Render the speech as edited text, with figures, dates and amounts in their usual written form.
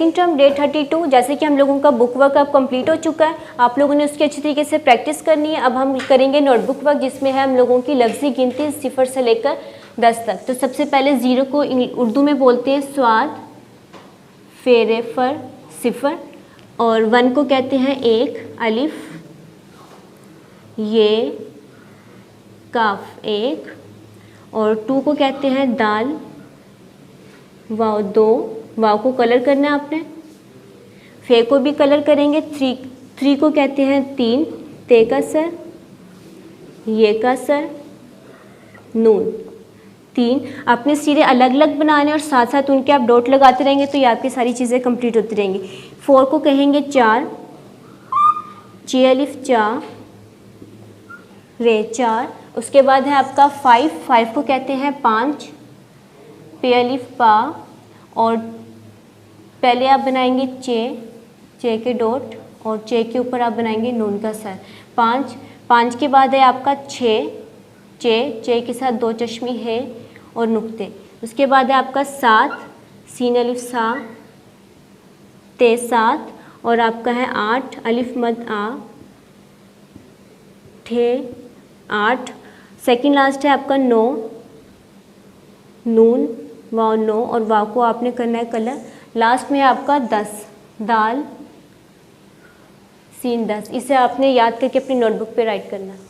Second term day 32। जैसे कि हम लोगों का बुक वर्क अब कंप्लीट हो चुका है, आप लोगों ने उसकी अच्छी तरीके से प्रैक्टिस करनी है। अब हम करेंगे नोटबुक वर्क, जिसमें है हम लोगों की लफ्ज़ी गिनती 0 से लेकर 10 तक। तो सबसे पहले 0 को उर्दू में बोलते हैं स्वाद, फेरे फर सिफर, और 1 को कहते हैं 1 अलिफ, ये काफ 1, और 2 को कहते हैं दाल, वाव 2, वाव को कलर करना है आपने, फे को भी कलर करेंगे। 3 को कहते हैं 3, ते का सर, ये का सर, नून 3। अपने सिरे अलग अलग बनाने और साथ साथ उनके आप डॉट लगाते रहेंगे तो ये आपकी सारी चीज़ें कंप्लीट होती रहेंगी। 4 को कहेंगे 4, चे अलिफ चा, रे 4। उसके बाद है आपका 5 को कहते हैं 5, पे अलिफ पा, और पहले आप बनाएंगे चे के डॉट, और चे के ऊपर आप बनाएंगे नून का सर। 5 के बाद है आपका 6, चे के साथ 2 चश्मी है और नुक्ते। उसके बाद है आपका 7, सीन अलिफ सा, ते 7, और आपका है 8, अलिफ मद आ, ठे 8। सेकंड लास्ट है आपका 9, नून वाव 9, और वाव को आपने करना है कलर। लास्ट में है आपका 10, दाल सीन 10। इसे आपने याद करके अपनी नोटबुक पे राइट करना है।